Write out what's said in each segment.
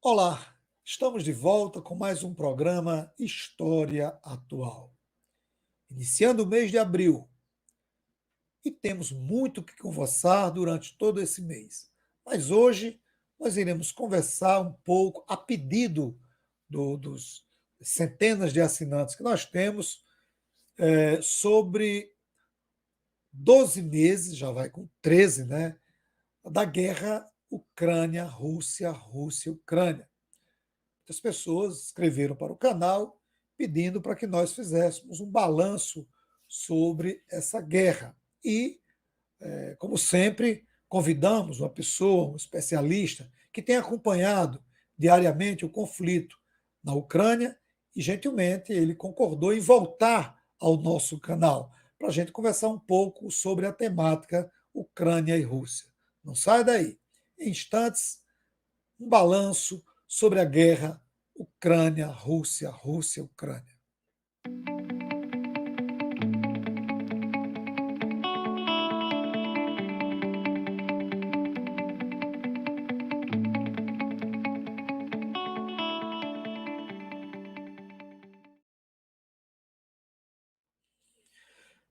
Olá, estamos de volta com mais um programa História Atual. Iniciando o mês de abril e temos muito o que conversar durante todo esse mês. Mas hoje nós iremos conversar um pouco, a pedido dos centenas de assinantes que nós temos, sobre 12 meses, já vai com 13, né, da guerra Ucrânia-Rússia, Rússia-Ucrânia. Muitas pessoas escreveram para o canal pedindo para que nós fizéssemos um balanço sobre essa guerra. E, como sempre, convidamos uma pessoa, um especialista, que tem acompanhado diariamente o conflito na Ucrânia e, gentilmente, ele concordou em voltar ao nosso canal para a gente conversar um pouco sobre a temática Ucrânia e Rússia. Não sai daí. Em instantes, um balanço sobre a guerra Ucrânia-Rússia, Rússia-Ucrânia.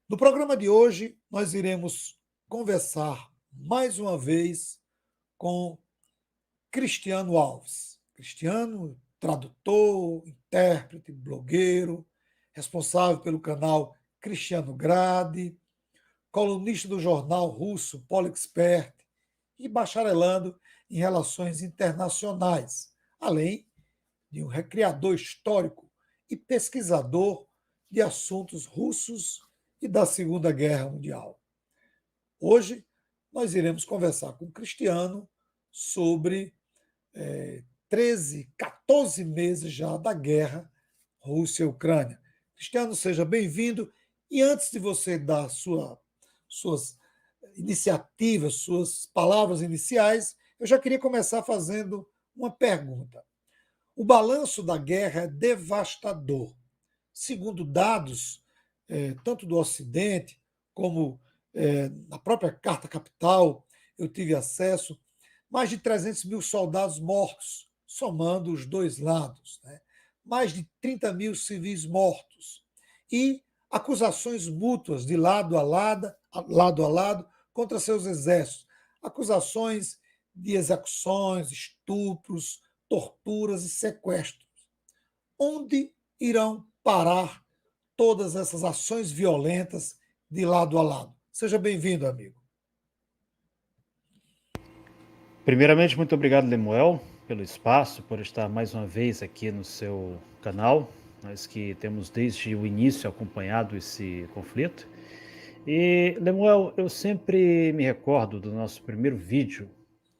No programa de hoje, nós iremos conversar mais uma vez com Cristiano Alves. Cristiano, tradutor, intérprete, blogueiro, responsável pelo canal Cristiano Grade, colunista do jornal russo Polexpert e bacharelando em relações internacionais, além de um recriador histórico e pesquisador de assuntos russos e da Segunda Guerra Mundial. Hoje, nós iremos conversar com o Cristiano sobre 13, 14 meses já da guerra Rússia-Ucrânia. Cristiano, seja bem-vindo. E antes de você dar suas iniciativas, suas palavras iniciais, eu já queria começar fazendo uma pergunta. O balanço da guerra é devastador. Segundo dados, tanto do Ocidente como na própria Carta Capital, eu tive acesso, mais de 300 mil soldados mortos, somando os dois lados, né? Mais de 30 mil civis mortos e acusações mútuas de lado a lado contra seus exércitos, acusações de execuções, estupros, torturas e sequestros. Onde irão parar todas essas ações violentas de lado a lado? Seja bem-vindo, amigo. Primeiramente, muito obrigado, Lemuel, pelo espaço, por estar mais uma vez aqui no seu canal. Nós que temos desde o início acompanhado esse conflito. E, Lemuel, eu sempre me recordo do nosso primeiro vídeo,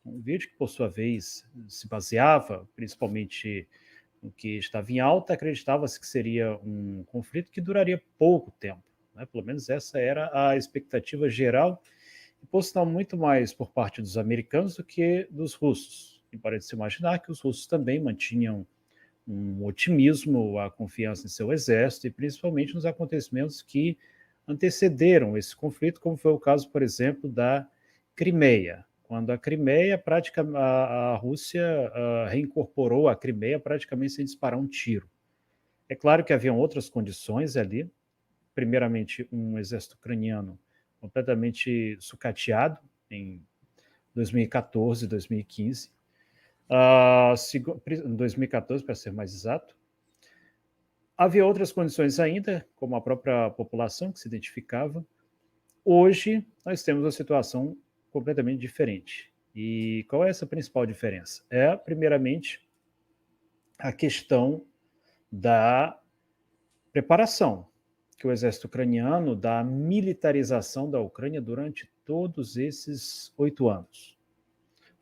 um vídeo que, por sua vez, se baseava principalmente no que estava em alta, acreditava-se que seria um conflito que duraria pouco tempo, né? Pelo menos essa era a expectativa geral e por sinal muito mais por parte dos americanos do que dos russos. E parece-se imaginar que os russos também mantinham um otimismo, a confiança em seu exército e principalmente nos acontecimentos que antecederam esse conflito, como foi o caso, por exemplo, da Crimeia. Quando a Crimeia, a Rússia reincorporou a Crimeia praticamente sem disparar um tiro. É claro que haviam outras condições ali, primeiramente um exército ucraniano completamente sucateado em 2014, 2015, 2014 para ser mais exato. Havia outras condições ainda, como a própria população que se identificava. Hoje nós temos uma situação completamente diferente. E qual é essa principal diferença? É, primeiramente, a questão da preparação que o exército ucraniano, da militarização da Ucrânia durante todos esses 8 anos.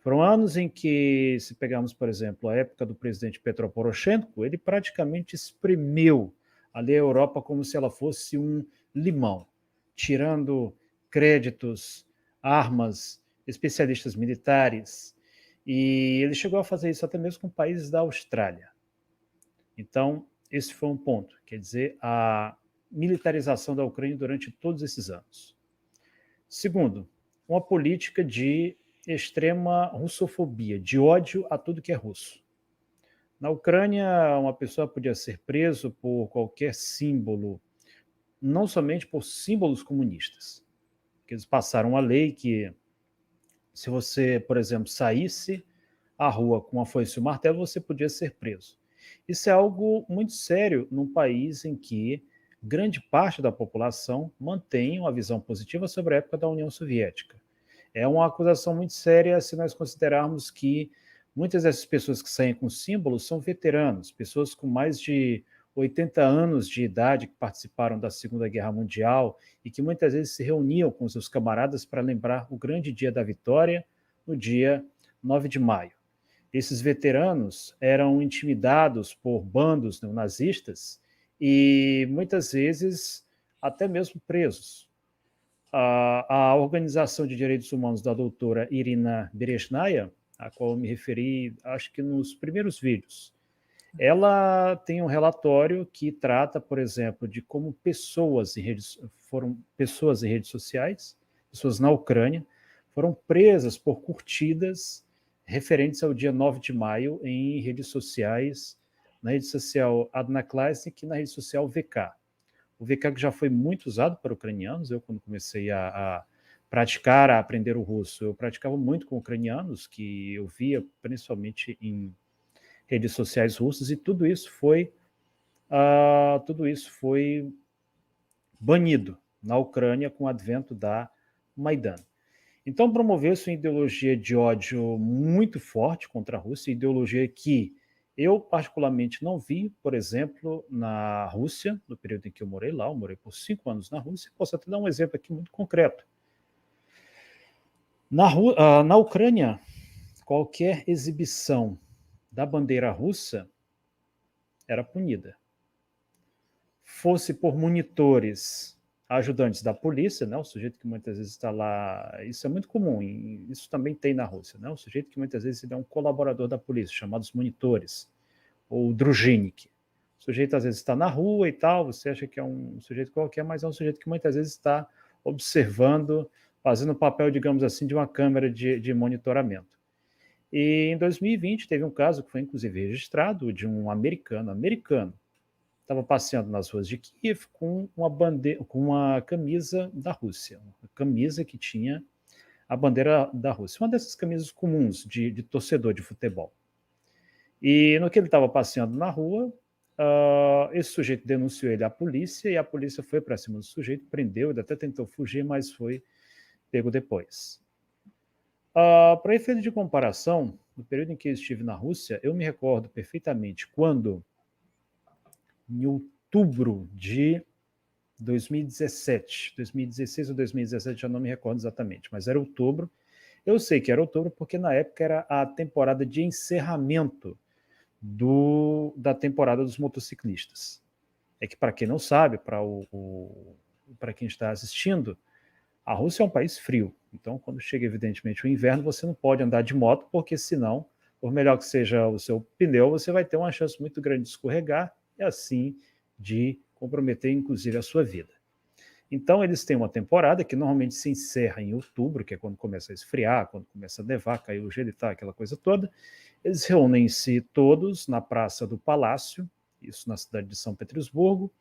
Foram anos em que, se pegarmos, por exemplo, a época do presidente Petro Poroshenko, ele praticamente espremeu ali a Europa como se ela fosse um limão, tirando créditos, armas, especialistas militares, e ele chegou a fazer isso até mesmo com países da Austrália. Então, esse foi um ponto, quer dizer, a militarização da Ucrânia durante todos esses anos. Segundo, uma política de extrema russofobia, de ódio a tudo que é russo. Na Ucrânia, uma pessoa podia ser preso por qualquer símbolo, não somente por símbolos comunistas, que eles passaram uma lei que, se você, por exemplo, saísse à rua com a foice e o martelo, você podia ser preso. Isso é algo muito sério num país em que grande parte da população mantém uma visão positiva sobre a época da União Soviética. É uma acusação muito séria se nós considerarmos que muitas dessas pessoas que saem com símbolos são veteranos, pessoas com mais de 80 anos de idade que participaram da Segunda Guerra Mundial e que muitas vezes se reuniam com seus camaradas para lembrar o grande dia da vitória, no dia 9 de maio. Esses veteranos eram intimidados por bandos neonazistas e muitas vezes até mesmo presos. A Organização de Direitos Humanos da doutora Irina Bereshnaya, a qual eu me referi, acho que nos primeiros vídeos, ela tem um relatório que trata, por exemplo, de como pessoas em redes sociais, pessoas na Ucrânia, foram presas por curtidas referentes ao dia 9 de maio em redes sociais, na rede social Adnaklassnik e na rede social VK. O VK já foi muito usado para ucranianos. Eu, quando comecei a praticar, a aprender o russo, eu praticava muito com ucranianos, que eu via principalmente em redes sociais russas, e tudo isso foi banido na Ucrânia com o advento da Maidan. Então, promoveu-se uma ideologia de ódio muito forte contra a Rússia, ideologia que eu particularmente não vi, por exemplo, na Rússia, no período em que eu morei lá. Eu morei por 5 anos na Rússia. Posso até dar um exemplo aqui muito concreto. Na Ucrânia, qualquer exibição da bandeira russa era punida. Fosse por monitores, ajudantes da polícia, né, o sujeito que muitas vezes está lá, isso é muito comum, isso também tem na Rússia, né, o sujeito que muitas vezes é um colaborador da polícia, chamados monitores, ou druzhnik. O sujeito às vezes está na rua e tal, você acha que é um sujeito qualquer, mas é um sujeito que muitas vezes está observando, fazendo o papel, digamos assim, de uma câmera de monitoramento. E em 2020 teve um caso que foi inclusive registrado de um americano, estava passeando nas ruas de Kiev com uma camisa da Rússia, uma camisa que tinha a bandeira da Rússia, uma dessas camisas comuns de torcedor de futebol. E no que ele estava passeando na rua, esse sujeito denunciou ele à polícia, e a polícia foi para cima do sujeito, prendeu, ele até tentou fugir, mas foi pego depois. Para efeito de comparação, no período em que eu estive na Rússia, eu me recordo perfeitamente quando, em outubro de 2017, 2016 ou 2017, já não me recordo exatamente, mas era outubro. Eu sei que era outubro porque na época era a temporada de encerramento da temporada dos motociclistas. É que, para quem não sabe, para quem está assistindo, a Rússia é um país frio. Então, quando chega, evidentemente, o inverno, você não pode andar de moto, porque senão, por melhor que seja o seu pneu, você vai ter uma chance muito grande de escorregar e assim de comprometer, inclusive, a sua vida. Então, eles têm uma temporada que normalmente se encerra em outubro, que é quando começa a esfriar, quando começa a nevar, cair o gelo e tal, aquela coisa toda. Eles reúnem-se todos na Praça do Palácio, isso na cidade de São Petersburgo,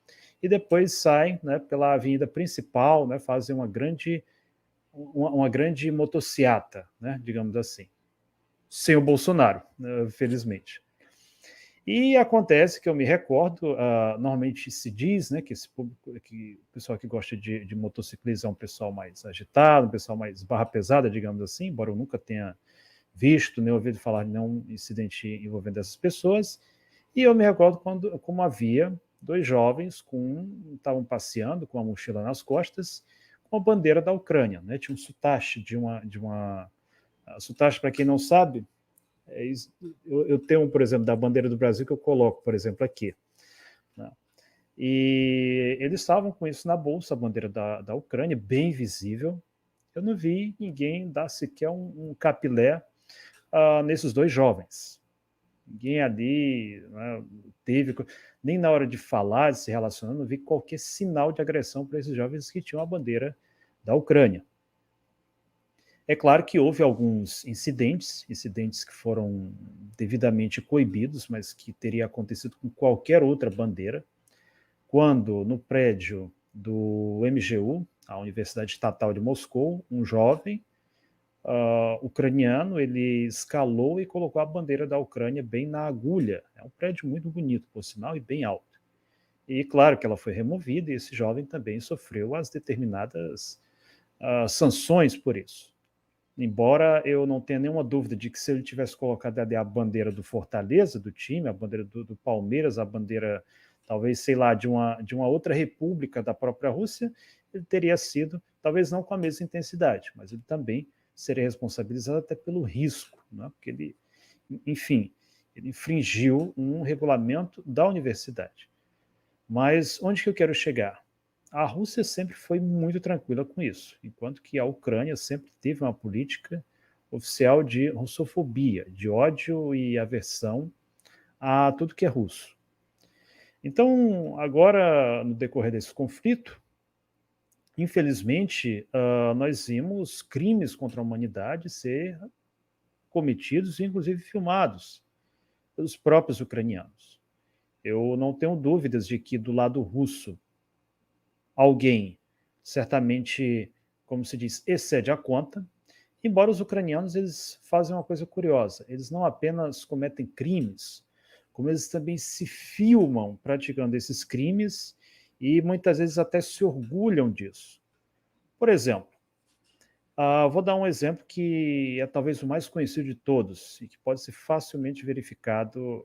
e depois saem, né, pela avenida principal, né, fazem uma grande motociata, né, digamos assim, sem o Bolsonaro, né, felizmente. E acontece que eu me recordo, normalmente se diz, né, que esse público, que o pessoal que gosta de motociclismo é um pessoal mais agitado, um pessoal mais barra pesada, digamos assim, embora eu nunca tenha visto nem ouvido falar de nenhum incidente envolvendo essas pessoas. E eu me recordo como havia 2 jovens estavam passeando com uma mochila nas costas, com a bandeira da Ucrânia, né? Tinha um sotache sotache, para quem não sabe, eu tenho, por exemplo, da bandeira do Brasil que eu coloco, por exemplo, aqui, né? E eles estavam com isso na bolsa, a bandeira da Ucrânia, bem visível. Eu não vi ninguém dar sequer um capilé nesses 2 jovens. Ninguém ali, né, teve, nem na hora de falar, de se relacionar, não vi qualquer sinal de agressão para esses jovens que tinham a bandeira da Ucrânia. É claro que houve alguns incidentes que foram devidamente coibidos, mas que teria acontecido com qualquer outra bandeira, quando no prédio do MGU, a Universidade Estatal de Moscou, um jovem ucraniano, ele escalou e colocou a bandeira da Ucrânia bem na agulha. É um prédio muito bonito, por sinal, e bem alto. E claro que ela foi removida e esse jovem também sofreu as determinadas sanções por isso. Embora eu não tenha nenhuma dúvida de que se ele tivesse colocado ali a bandeira do Fortaleza, do time, a bandeira do Palmeiras, a bandeira, talvez, sei lá, de uma outra república da própria Rússia, ele teria sido, talvez não com a mesma intensidade, mas ele também seria responsabilizado até pelo risco, né? Porque ele, enfim, ele infringiu um regulamento da universidade. Mas onde que eu quero chegar? A Rússia sempre foi muito tranquila com isso, enquanto que a Ucrânia sempre teve uma política oficial de russofobia, de ódio e aversão a tudo que é russo. Então, agora, no decorrer desse conflito, infelizmente, nós vimos crimes contra a humanidade ser cometidos e, inclusive, filmados pelos próprios ucranianos. Eu não tenho dúvidas de que, do lado russo, alguém certamente, como se diz, excede a conta, embora os ucranianos eles fazem uma coisa curiosa, eles não apenas cometem crimes, como eles também se filmam praticando esses crimes e muitas vezes até se orgulham disso. Por exemplo, vou dar um exemplo que é talvez o mais conhecido de todos e que pode ser facilmente verificado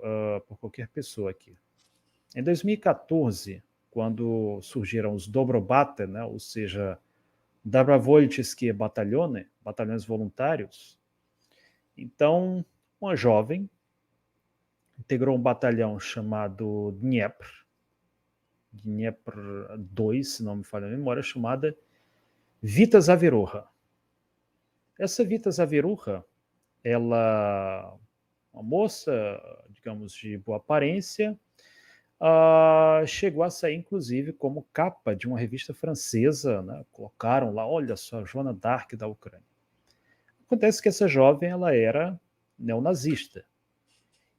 por qualquer pessoa aqui. Em 2014, quando surgiram os Dobrobata, né, ou seja, Добровольческие Batalhone, batalhões voluntários, então uma jovem integrou um batalhão chamado Dnepr 2, se não me falha a memória, chamada Vita Zaveroha. Essa Vita Zaveroha, ela, uma moça, digamos, de boa aparência, chegou a sair, inclusive, como capa de uma revista francesa, né? Colocaram lá, olha só, Joana d'Arc da Ucrânia. Acontece que essa jovem ela era neonazista.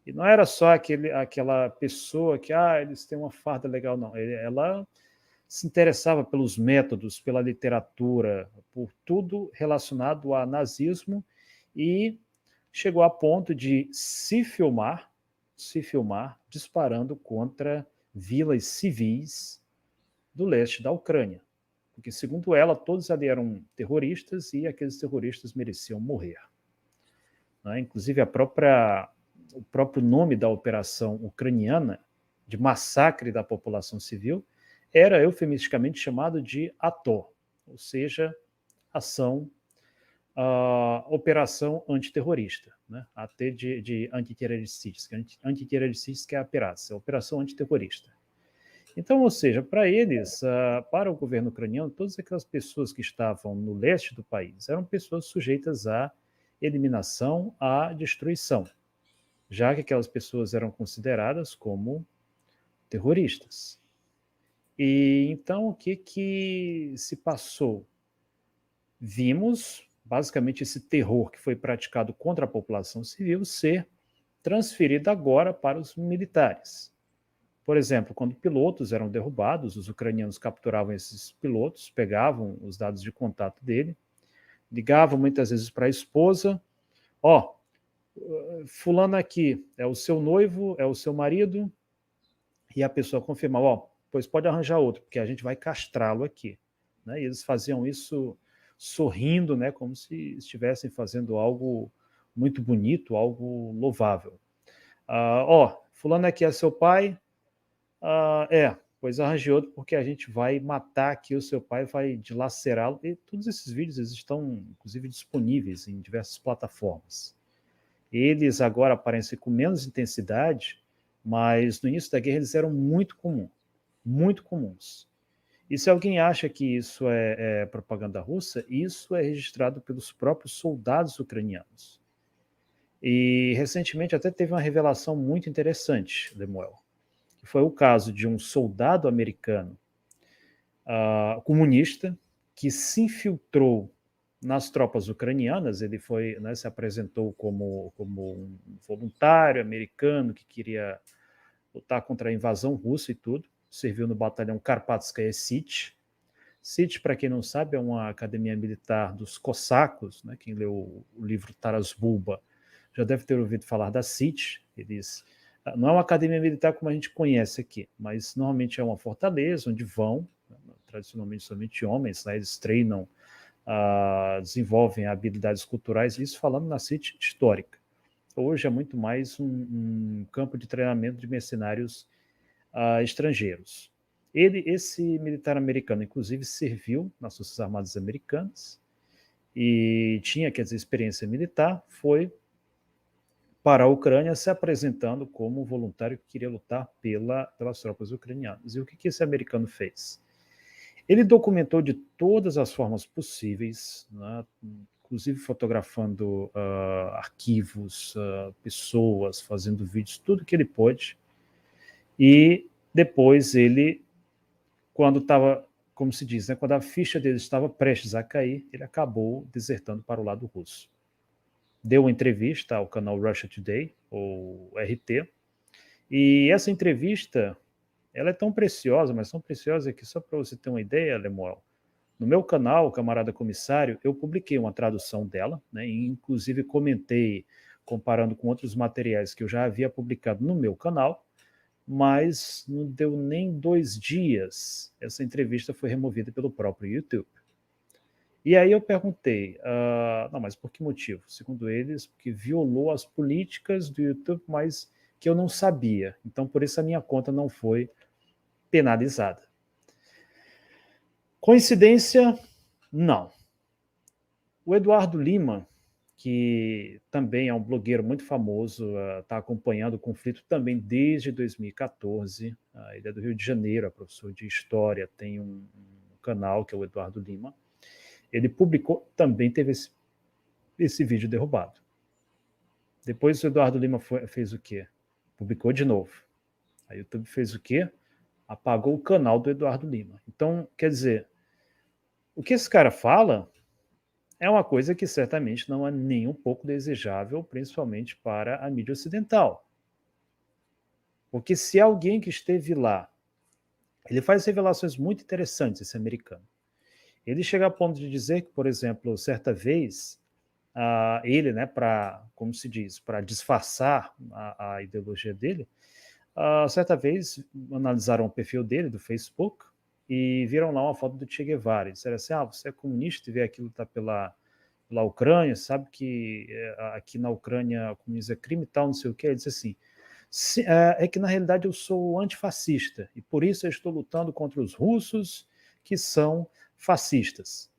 E não era só aquela pessoa que, eles têm uma farda legal, não. Ela se interessava pelos métodos, pela literatura, por tudo relacionado a nazismo e chegou a ponto de se filmar disparando contra vilas civis do leste da Ucrânia. Porque, segundo ela, todos ali eram terroristas e aqueles terroristas mereciam morrer. Né? Inclusive, o próprio nome da operação ucraniana de massacre da população civil era eufemisticamente chamado de ATO, ou seja, ação operação antiterrorista, né? AT de antiterroristas que é a operação antiterrorista. Então, ou seja, para eles, para o governo ucraniano, todas aquelas pessoas que estavam no leste do país eram pessoas sujeitas à eliminação, à destruição, já que aquelas pessoas eram consideradas como terroristas. E então, o que se passou? Vimos basicamente esse terror que foi praticado contra a população civil ser transferido agora para os militares. Por exemplo, quando pilotos eram derrubados, os ucranianos capturavam esses pilotos, pegavam os dados de contato dele, ligavam muitas vezes para a esposa, fulano aqui é o seu noivo, é o seu marido, e a pessoa confirmava, pois pode arranjar outro, porque a gente vai castrá-lo aqui. Né? E eles faziam isso sorrindo, né, como se estivessem fazendo algo muito bonito, algo louvável. Fulano aqui é seu pai? Pois arranje outro, porque a gente vai matar aqui o seu pai, vai dilacerá-lo. E todos esses vídeos eles estão, inclusive, disponíveis em diversas plataformas. Eles agora aparecem com menos intensidade, mas no início da guerra eles eram muito comuns. E se alguém acha que isso é propaganda russa, isso é registrado pelos próprios soldados ucranianos. E recentemente até teve uma revelação muito interessante, Lemuel, que foi o caso de um soldado americano comunista que se infiltrou nas tropas ucranianas, ele foi, né, se apresentou como um voluntário americano que queria lutar contra a invasão russa e tudo, serviu no batalhão Karpatskaya Sich. Sich, para quem não sabe, é uma academia militar dos cossacos, né? Quem leu o livro Taras Bulba já deve ter ouvido falar da Sich. Eles não é uma academia militar como a gente conhece aqui, mas normalmente é uma fortaleza onde vão, tradicionalmente somente homens, né? Eles treinam, desenvolvem habilidades culturais, isso falando na Sich histórica. Hoje é muito mais um campo de treinamento de mercenários estrangeiros. Esse militar americano, inclusive, serviu nas Forças Armadas Americanas e tinha, quer dizer, experiência militar, foi para a Ucrânia se apresentando como um voluntário que queria lutar pelas tropas ucranianas. E o que esse americano fez? Ele documentou de todas as formas possíveis, né, inclusive fotografando arquivos, pessoas, fazendo vídeos, tudo que ele pôde. E depois ele, quando estava, como se diz, né, quando a ficha dele estava prestes a cair, ele acabou desertando para o lado russo. Deu uma entrevista ao canal Russia Today, ou RT, e essa entrevista, ela é tão preciosa, mas tão preciosa que, só para você ter uma ideia, Lemuel, no meu canal, Camarada Comissário, eu publiquei uma tradução dela, né, e inclusive comentei, comparando com outros materiais que eu já havia publicado no meu canal, mas não deu nem 2 dias, essa entrevista foi removida pelo próprio YouTube. E aí eu perguntei, não, mas por que motivo? Segundo eles, porque violou as políticas do YouTube, mas que eu não sabia. Então, por isso a minha conta não foi penalizada. Coincidência? Não. O Eduardo Lima, que também é um blogueiro muito famoso, está acompanhando o conflito também desde 2014. Ele é do Rio de Janeiro, é professor de História, tem um canal que é o Eduardo Lima. Ele publicou, também teve esse vídeo derrubado. Depois o Eduardo Lima fez o quê? Publicou de novo. A YouTube fez o quê? Apagou o canal do Eduardo Lima. Então, quer dizer, o que esse cara fala é uma coisa que certamente não é nem um pouco desejável, principalmente para a mídia ocidental. Porque se alguém que esteve lá, ele faz revelações muito interessantes, esse americano. Ele chega a ponto de dizer que, por exemplo, certa vez, ele, né, como se diz, para disfarçar a ideologia dele, certa vez analisaram o perfil dele do Facebook e viram lá uma foto do Che Guevara. E disseram assim, você é comunista e vê aquilo tá pela Ucrânia, sabe que aqui na Ucrânia o comunismo é crime e tal, não sei o que. Ele disse assim, é que na realidade eu sou antifascista e por isso eu estou lutando contra os russos que são fascistas.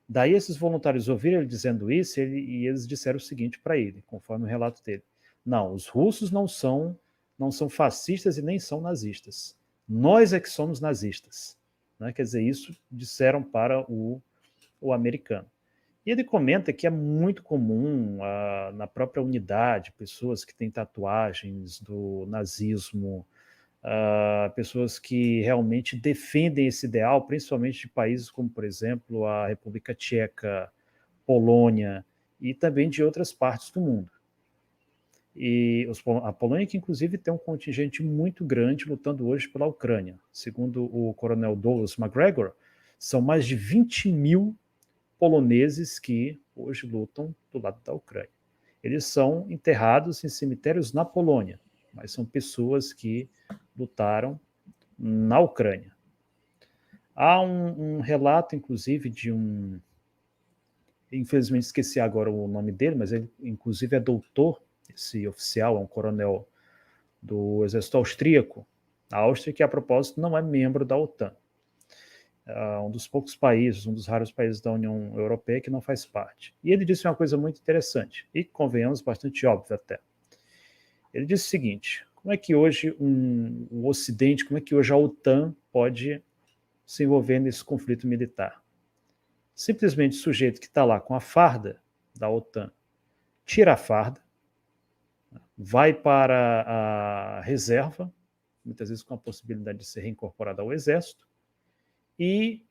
Daí esses voluntários ouviram ele dizendo isso e eles disseram o seguinte para ele, conforme o relato dele. Não, os russos não são fascistas e nem são nazistas. Nós é que somos nazistas. Né? Quer dizer, isso disseram para o americano. E ele comenta que é muito comum na própria unidade, pessoas que têm tatuagens do nazismo, pessoas que realmente defendem esse ideal, principalmente de países como, por exemplo, a República Tcheca, Polônia e também de outras partes do mundo. E a Polônia, que inclusive tem um contingente muito grande lutando hoje pela Ucrânia. Segundo o coronel Douglas McGregor, são mais de 20 mil poloneses que hoje lutam do lado da Ucrânia. Eles são enterrados em cemitérios na Polônia, mas são pessoas que lutaram na Ucrânia. Há um relato, inclusive, de infelizmente esqueci agora o nome dele, mas ele inclusive é doutor, esse oficial, é um coronel do exército austríaco, a Áustria, que a propósito não é membro da OTAN. Um dos poucos países, um dos raros países da União Europeia que não faz parte. E ele disse uma coisa muito interessante, e convenhamos, bastante óbvio até. Ele disse o seguinte, como é que hoje o Ocidente, como é que hoje a OTAN pode se envolver nesse conflito militar? Simplesmente o sujeito que está lá com a farda da OTAN tira a farda, vai para a reserva, muitas vezes com a possibilidade de ser reincorporado ao exército, e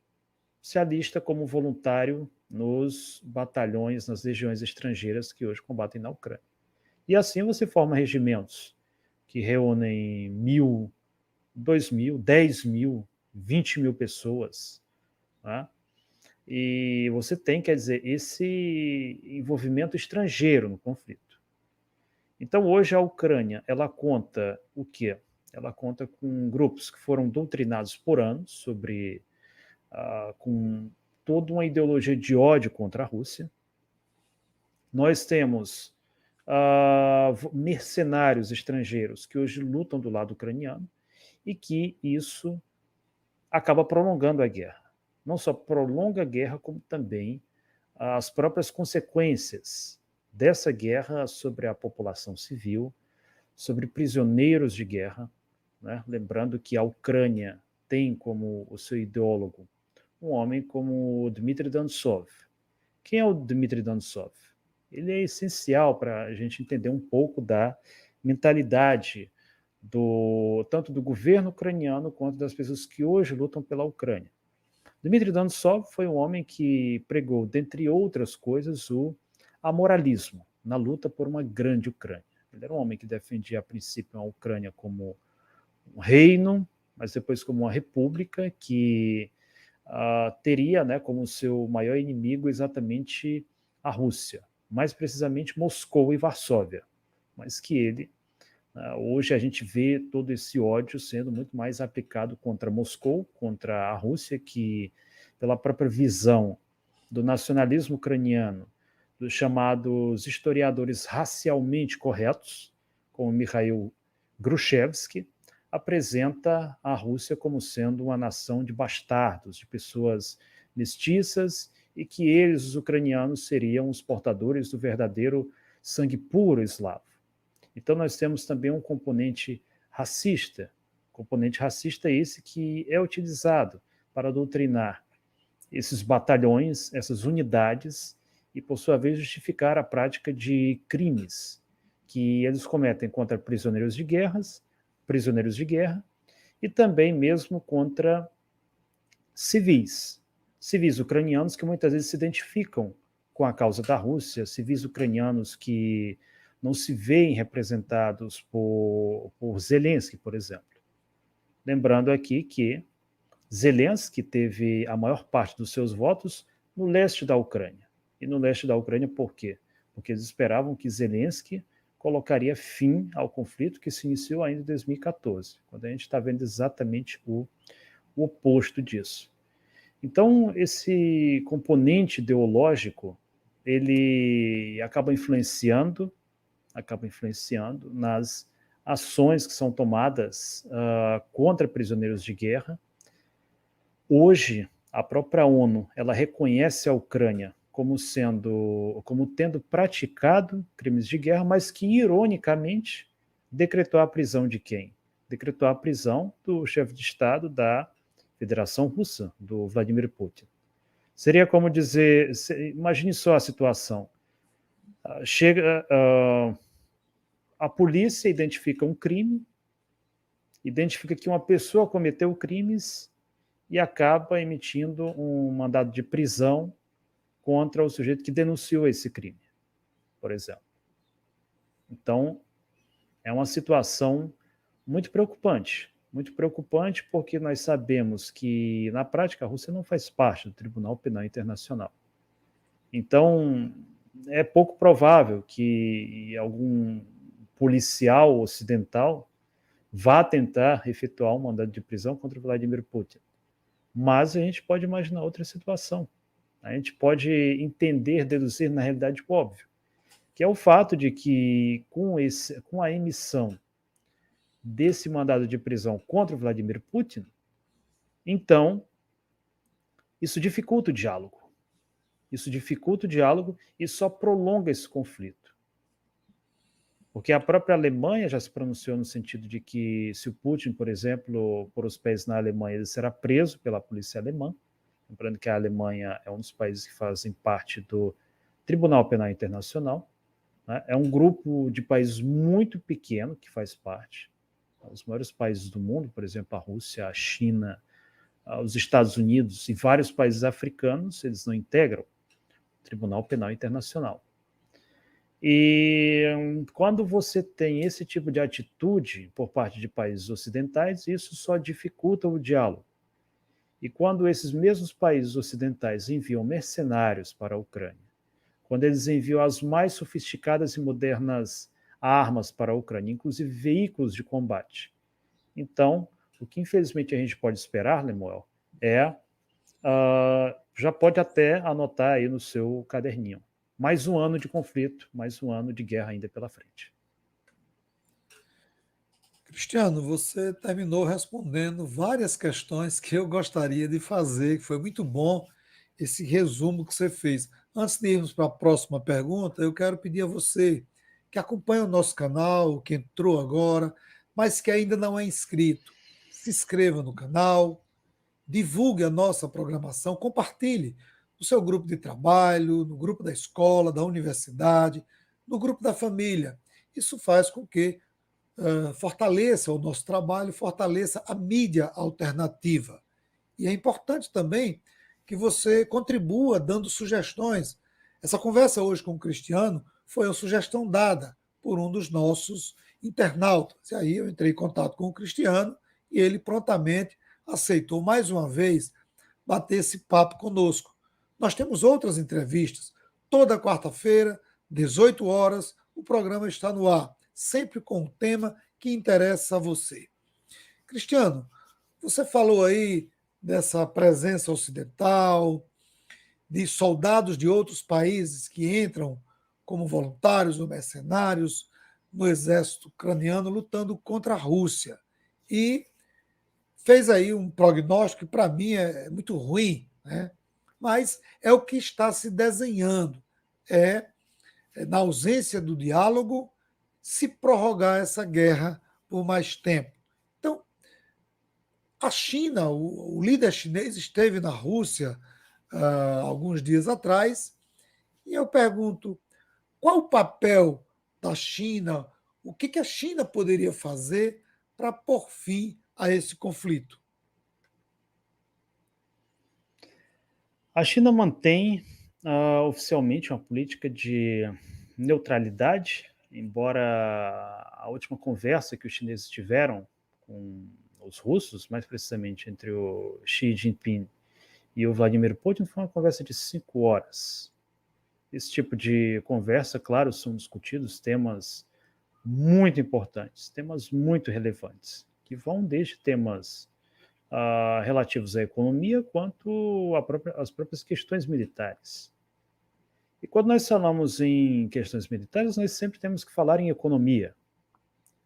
se alista como voluntário nos batalhões, nas legiões estrangeiras que hoje combatem na Ucrânia. E assim você forma regimentos que reúnem 1.000, 2.000, 10.000, 20.000 pessoas, né? E você tem, quer dizer, esse envolvimento estrangeiro no conflito. Então, hoje a Ucrânia, ela conta o quê? Ela conta com grupos que foram doutrinados por anos com toda uma ideologia de ódio contra a Rússia. Nós temos mercenários estrangeiros que hoje lutam do lado ucraniano e que isso acaba prolongando a guerra. Não só prolonga a guerra, como também as próprias consequências dessa guerra sobre a população civil, sobre prisioneiros de guerra, né? Lembrando que a Ucrânia tem como o seu ideólogo um homem como Dmitry Dantov. Quem é o Dmitry Dantov? Ele é essencial para a gente entender um pouco da mentalidade tanto do governo ucraniano quanto das pessoas que hoje lutam pela Ucrânia. Dmitry Dantov foi um homem que pregou, dentre outras coisas, o amoralismo na luta por uma grande Ucrânia. Ele era um homem que defendia, a princípio, a Ucrânia como um reino, mas depois como uma república que teria, né, como seu maior inimigo exatamente a Rússia, mais precisamente Moscou e Varsóvia, mas que ele, hoje a gente vê todo esse ódio sendo muito mais aplicado contra Moscou, contra a Rússia, que pela própria visão do nacionalismo ucraniano, dos chamados historiadores racialmente corretos, como Mikhail Grushevsky, apresenta a Rússia como sendo uma nação de bastardos, de pessoas mestiças, e que eles, os ucranianos, seriam os portadores do verdadeiro sangue puro eslavo. Então nós temos também um componente racista esse que é utilizado para doutrinar esses batalhões, essas unidades, e por sua vez justificar a prática de crimes que eles cometem contra prisioneiros de guerra, e também mesmo contra civis ucranianos que muitas vezes se identificam com a causa da Rússia, civis ucranianos que não se veem representados por Zelensky, por exemplo. Lembrando aqui que Zelensky teve a maior parte dos seus votos no leste da Ucrânia. E no leste da Ucrânia por quê? Porque eles esperavam que Zelensky colocaria fim ao conflito que se iniciou ainda em 2014, quando a gente está vendo exatamente o oposto disso. Então, esse componente ideológico, ele acaba influenciando nas ações que são tomadas contra prisioneiros de guerra. Hoje, a própria ONU, ela reconhece a Ucrânia como tendo praticado crimes de guerra, mas que, ironicamente, decretou a prisão de quem? Decretou a prisão do chefe de Estado da Federação Russa, do Vladimir Putin. Seria como dizer, imagine só a situação. Chega a polícia, identifica um crime, identifica que uma pessoa cometeu crimes e acaba emitindo um mandado de prisão contra o sujeito que denunciou esse crime, por exemplo. Então, é uma situação muito preocupante porque nós sabemos que, na prática, a Rússia não faz parte do Tribunal Penal Internacional. Então, é pouco provável que algum policial ocidental vá tentar efetuar um mandado de prisão contra Vladimir Putin. Mas a gente pode imaginar outra situação. A gente pode entender, deduzir, na realidade, o óbvio, que é o fato de que, com a emissão desse mandado de prisão contra o Vladimir Putin, então, isso dificulta o diálogo. E só prolonga esse conflito. Porque a própria Alemanha já se pronunciou no sentido de que, se o Putin, por exemplo, pôr os pés na Alemanha, ele será preso pela polícia alemã. Lembrando que a Alemanha é um dos países que fazem parte do Tribunal Penal Internacional. Né? É um grupo de países muito pequeno que faz parte. Os maiores países do mundo, por exemplo, a Rússia, a China, os Estados Unidos e vários países africanos, eles não integram Tribunal Penal Internacional. E quando você tem esse tipo de atitude por parte de países ocidentais, isso só dificulta o diálogo. E quando esses mesmos países ocidentais enviam mercenários para a Ucrânia, quando eles enviam as mais sofisticadas e modernas armas para a Ucrânia, inclusive veículos de combate, então, o que infelizmente a gente pode esperar, Lemuel, já pode até anotar aí no seu caderninho, mais um ano de conflito, mais um ano de guerra ainda pela frente. Cristiano, você terminou respondendo várias questões que eu gostaria de fazer, que foi muito bom esse resumo que você fez. Antes de irmos para a próxima pergunta, eu quero pedir a você que acompanha o nosso canal, que entrou agora, mas que ainda não é inscrito, se inscreva no canal, divulgue a nossa programação, compartilhe no seu grupo de trabalho, no grupo da escola, da universidade, no grupo da família. Isso faz com que fortaleça o nosso trabalho, fortaleça a mídia alternativa. E é importante também que você contribua dando sugestões. Essa conversa hoje com o Cristiano foi uma sugestão dada por um dos nossos internautas. E aí eu entrei em contato com o Cristiano e ele prontamente aceitou mais uma vez bater esse papo conosco. Nós temos outras entrevistas. Toda quarta-feira, 18 horas, o programa está no ar, sempre com um tema que interessa a você. Cristiano, você falou aí dessa presença ocidental, de soldados de outros países que entram como voluntários ou mercenários no exército ucraniano lutando contra a Rússia. E fez aí um prognóstico que para mim é muito ruim, né? Mas é o que está se desenhando. Na ausência do diálogo, se prorrogar essa guerra por mais tempo. Então, a China, o líder chinês esteve na Rússia alguns dias atrás, e eu pergunto qual o papel da China, o que a China poderia fazer para pôr fim a esse conflito? A China mantém oficialmente uma política de neutralidade, embora a última conversa que os chineses tiveram com os russos, mais precisamente entre o Xi Jinping e o Vladimir Putin, foi uma conversa de 5 horas. Esse tipo de conversa, claro, são discutidos temas muito importantes, temas muito relevantes, que vão desde temas relativos à economia quanto às próprias questões militares. E quando nós falamos em questões militares, nós sempre temos que falar em economia.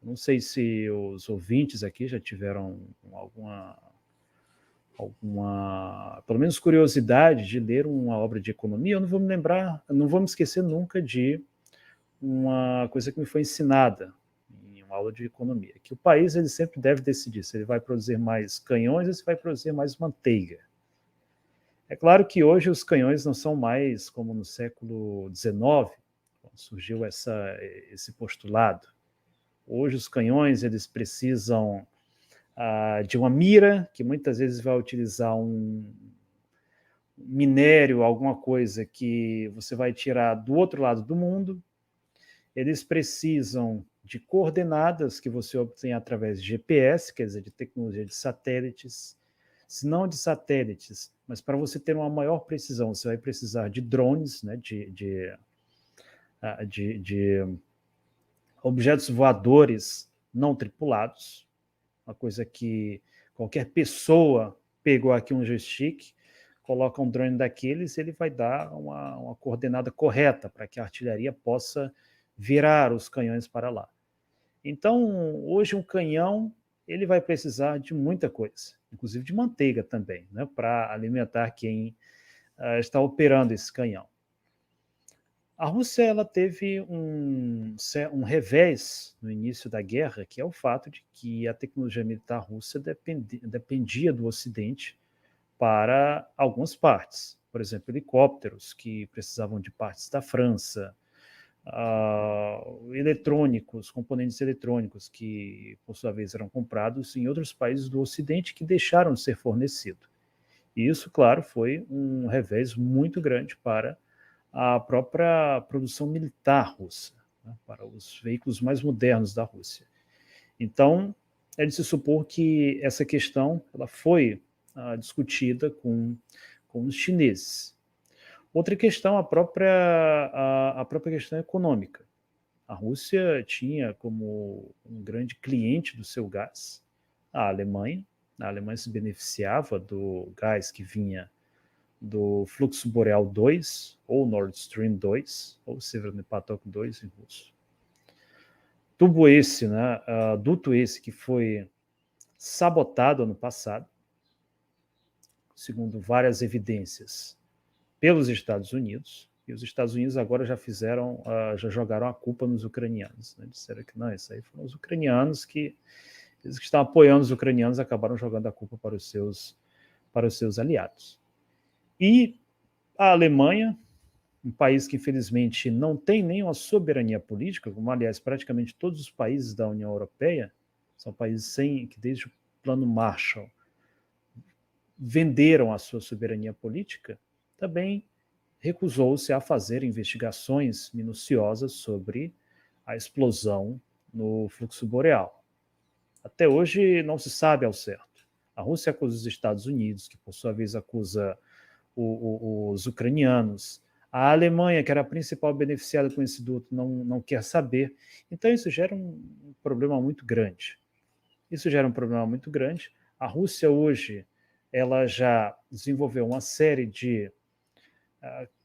Não sei se os ouvintes aqui já tiveram pelo menos curiosidade de ler uma obra de economia. Eu não vou me lembrar, não vou me esquecer nunca de uma coisa que me foi ensinada em uma aula de economia, que o país ele sempre deve decidir se ele vai produzir mais canhões ou se vai produzir mais manteiga. É claro que hoje os canhões não são mais como no século XIX, quando surgiu esse postulado. Hoje os canhões eles precisam de uma mira, que muitas vezes vai utilizar um minério, alguma coisa que você vai tirar do outro lado do mundo. Eles precisam de coordenadas que você obtém através de GPS, quer dizer, de tecnologia de satélites, se não de satélites, mas para você ter uma maior precisão, você vai precisar de drones, né, de objetos voadores não tripulados, uma coisa que qualquer pessoa pegou aqui um joystick, coloca um drone daqueles, ele vai dar uma coordenada correta para que a artilharia possa virar os canhões para lá. Então, hoje um canhão ele vai precisar de muita coisa, inclusive de manteiga também, né, para alimentar quem está operando esse canhão. A Rússia ela teve um revés no início da guerra, que é o fato de que a tecnologia militar russa dependia do Ocidente para algumas partes. Por exemplo, helicópteros que precisavam de partes da França, eletrônicos, componentes eletrônicos que, por sua vez, eram comprados em outros países do Ocidente que deixaram de ser fornecidos. E isso, claro, foi um revés muito grande para a própria produção militar russa, né, para os veículos mais modernos da Rússia. Então, é de se supor que essa questão ela foi discutida com os chineses. Outra questão, a própria questão econômica. A Rússia tinha como um grande cliente do seu gás a Alemanha. A Alemanha se beneficiava do gás que vinha do fluxo boreal 2, ou Nord Stream 2, ou Severny Patok 2 em russo. Tubo esse, né, duto esse que foi sabotado ano passado, segundo várias evidências, pelos Estados Unidos, e os Estados Unidos agora já já jogaram a culpa nos ucranianos, né? Disseram que não, isso aí foram os ucranianos eles que estão apoiando os ucranianos acabaram jogando a culpa para os seus aliados. E a Alemanha, um país que infelizmente não tem nenhuma soberania política, como aliás praticamente todos os países da União Europeia, são países que desde o Plano Marshall venderam a sua soberania política, também recusou-se a fazer investigações minuciosas sobre a explosão no fluxo boreal. Até hoje não se sabe ao certo. A Rússia acusa os Estados Unidos, que por sua vez acusa os ucranianos. A Alemanha, que era a principal beneficiada com esse duto, não quer saber. Então isso gera um problema muito grande. A Rússia hoje ela já desenvolveu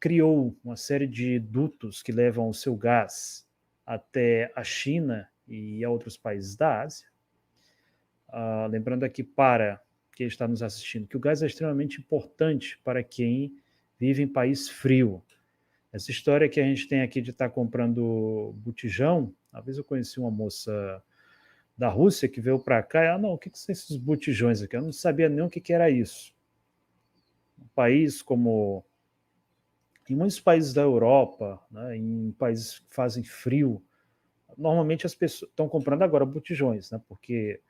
criou uma série de dutos que levam o seu gás até a China e a outros países da Ásia. Lembrando aqui para quem está nos assistindo que o gás é extremamente importante para quem vive em país frio. Essa história que a gente tem aqui de estar comprando botijão, uma vez eu conheci uma moça da Rússia que veio para cá e não, o que são esses botijões aqui? Eu não sabia nem o que era isso. Um país como em muitos países da Europa, né, em países que fazem frio, normalmente as pessoas estão comprando agora botijões, né, porque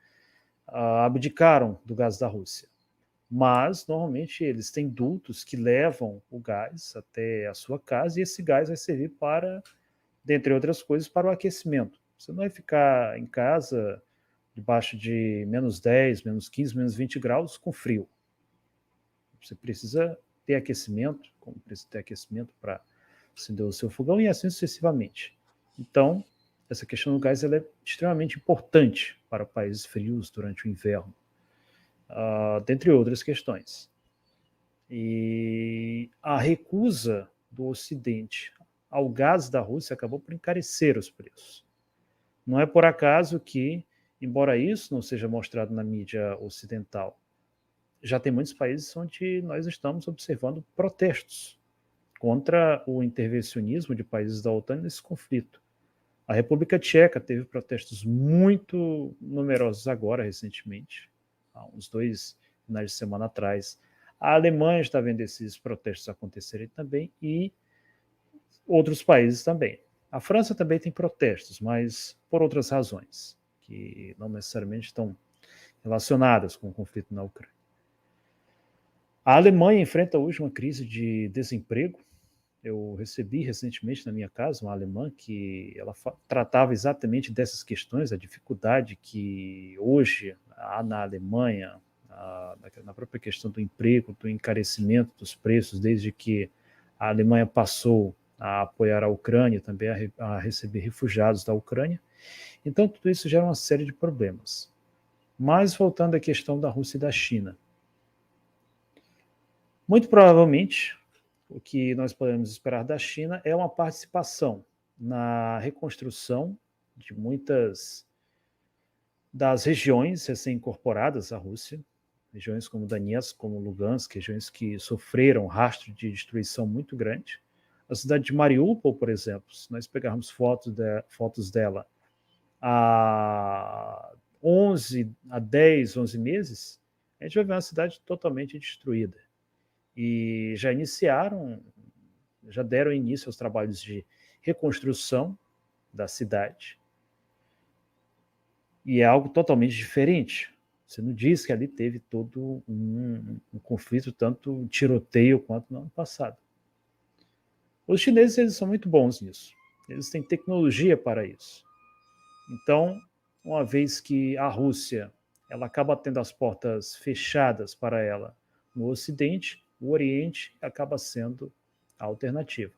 abdicaram do gás da Rússia. Mas, normalmente, eles têm dutos que levam o gás até a sua casa e esse gás vai servir para, dentre outras coisas, para o aquecimento. Você não vai ficar em casa debaixo de menos 10, menos 15, menos 20 graus com frio. Você precisa ter aquecimento, como precisa ter aquecimento para acender o seu fogão e assim sucessivamente. Então, essa questão do gás ela é extremamente importante para países frios durante o inverno, dentre outras questões. E a recusa do Ocidente ao gás da Rússia acabou por encarecer os preços. Não é por acaso que, embora isso não seja mostrado na mídia ocidental, já tem muitos países onde nós estamos observando protestos contra o intervencionismo de países da OTAN nesse conflito. A República Tcheca teve protestos muito numerosos agora, recentemente, há uns 2 finais de semana atrás. A Alemanha está vendo esses protestos acontecerem também e outros países também. A França também tem protestos, mas por outras razões, que não necessariamente estão relacionadas com o conflito na Ucrânia. A Alemanha enfrenta hoje uma crise de desemprego. Eu recebi recentemente na minha casa uma alemã que ela tratava exatamente dessas questões, a dificuldade que hoje há na Alemanha, na própria questão do emprego, do encarecimento dos preços, desde que a Alemanha passou a apoiar a Ucrânia, também a receber refugiados da Ucrânia. Então, tudo isso gera uma série de problemas. Mas, voltando à questão da Rússia e da China, muito provavelmente, o que nós podemos esperar da China é uma participação na reconstrução de muitas das regiões recém-incorporadas à Rússia, regiões como Donetsk, como Lugansk, regiões que sofreram rastro de destruição muito grande. A cidade de Mariupol, por exemplo, se nós pegarmos fotos dela há 10, 11 meses, a gente vai ver uma cidade totalmente destruída. E já deram início aos trabalhos de reconstrução da cidade. E é algo totalmente diferente. Você não diz que ali teve todo um conflito, tanto tiroteio quanto no ano passado. Os chineses eles são muito bons nisso. Eles têm tecnologia para isso. Então, uma vez que a Rússia ela acaba tendo as portas fechadas para ela no Ocidente, o Oriente acaba sendo a alternativa.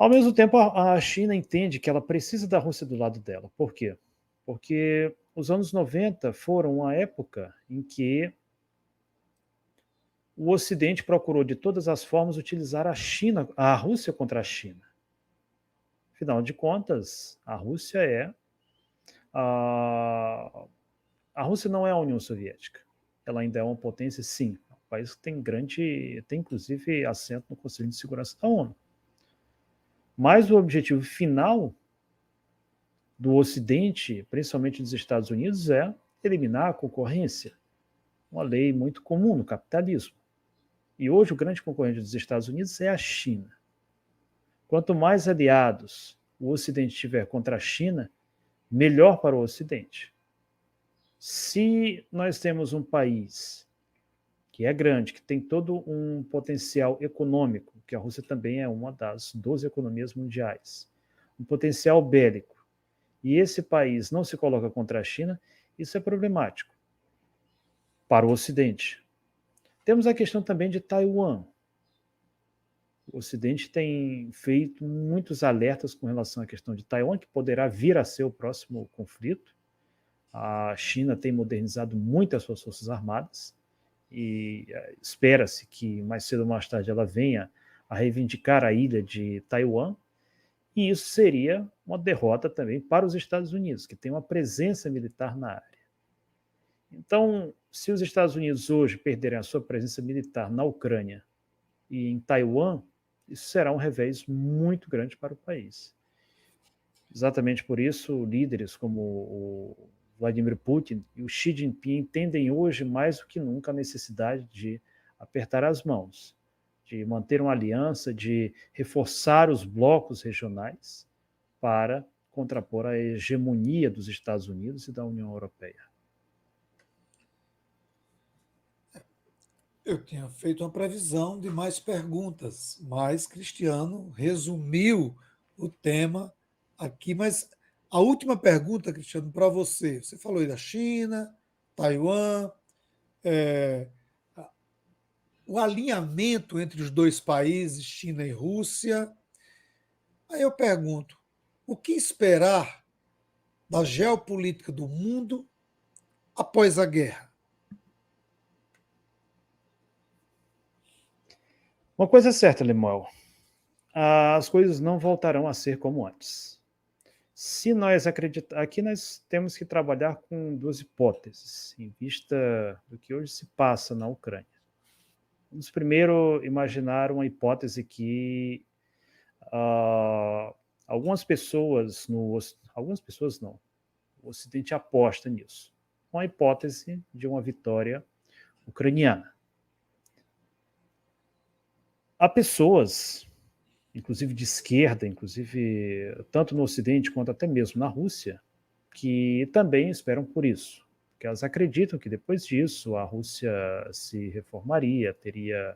Ao mesmo tempo, a China entende que ela precisa da Rússia do lado dela. Por quê? Porque os anos 90 foram uma época em que o Ocidente procurou de todas as formas utilizar a Rússia contra a China. Afinal de contas, a, a Rússia não é a União Soviética. Ela ainda é uma potência, sim. É um país que tem inclusive assento no Conselho de Segurança da ONU. Mas o objetivo final do Ocidente, principalmente dos Estados Unidos, é eliminar a concorrência. Uma lei muito comum no capitalismo. E hoje o grande concorrente dos Estados Unidos é a China. Quanto mais aliados o Ocidente tiver contra a China, melhor para o Ocidente. Se nós temos um país que é grande, que tem todo um potencial econômico, que a Rússia também é uma das 12 economias mundiais, um potencial bélico, e esse país não se coloca contra a China, isso é problemático para o Ocidente. Temos a questão também de Taiwan. O Ocidente tem feito muitos alertas com relação à questão de Taiwan, que poderá vir a ser o próximo conflito. A China tem modernizado muito as suas forças armadas e espera-se que mais cedo ou mais tarde ela venha a reivindicar a ilha de Taiwan, e isso seria uma derrota também para os Estados Unidos, que tem uma presença militar na área. Então, se os Estados Unidos hoje perderem a sua presença militar na Ucrânia e em Taiwan, isso será um revés muito grande para o país. Exatamente por isso, líderes como o Vladimir Putin e o Xi Jinping entendem hoje mais do que nunca a necessidade de apertar as mãos, de manter uma aliança, de reforçar os blocos regionais para contrapor a hegemonia dos Estados Unidos e da União Europeia. Eu tinha feito uma previsão de mais perguntas, mas Cristiano resumiu o tema aqui. Mas a última pergunta, Cristiano, para você. Você falou aí da China, Taiwan, é, o alinhamento entre os dois países, China e Rússia. Aí eu pergunto: o que esperar da geopolítica do mundo após a guerra? Uma coisa é certa, Lemuel, as coisas não voltarão a ser como antes. Se nós acreditar, aqui nós temos que trabalhar com duas hipóteses, em vista do que hoje se passa na Ucrânia. Vamos primeiro imaginar uma hipótese que uh, algumas pessoas não, o Ocidente aposta nisso. Uma hipótese de uma vitória ucraniana. Há pessoas, inclusive de esquerda, inclusive tanto no Ocidente quanto até mesmo na Rússia, que também esperam por isso. Porque elas acreditam que depois disso a Rússia se reformaria, teria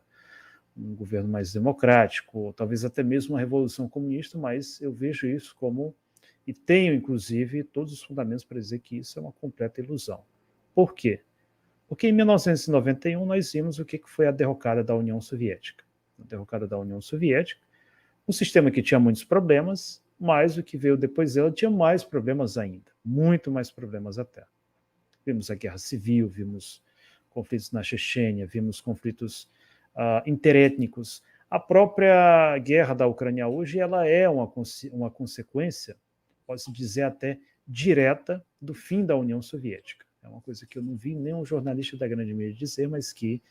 um governo mais democrático, talvez até mesmo uma revolução comunista, mas eu vejo isso como, e tenho inclusive todos os fundamentos para dizer que isso é uma completa ilusão. Por quê? Porque em 1991 nós vimos o que foi a derrocada da União Soviética. A derrocada da União Soviética, um sistema que tinha muitos problemas, mas o que veio depois dela tinha mais problemas ainda, muito mais problemas até. Vimos a guerra civil, vimos conflitos na Chechênia, vimos conflitos interétnicos. A própria guerra da Ucrânia hoje ela é uma consequência, pode-se dizer até direta, do fim da União Soviética. É uma coisa que eu não vi nenhum jornalista da grande mídia dizer, mas que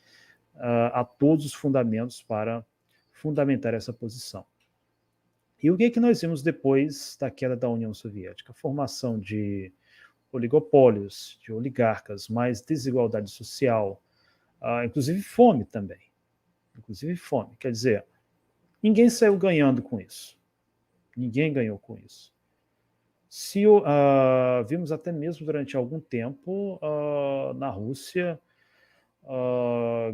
há todos os fundamentos para fundamentar essa posição. E o que é que nós vimos depois da queda da União Soviética? A formação de oligopólios, de oligarcas, mais desigualdade social, inclusive fome também. Inclusive fome. Quer dizer, ninguém saiu ganhando com isso. Ninguém ganhou com isso. Vimos até mesmo durante algum tempo na Rússia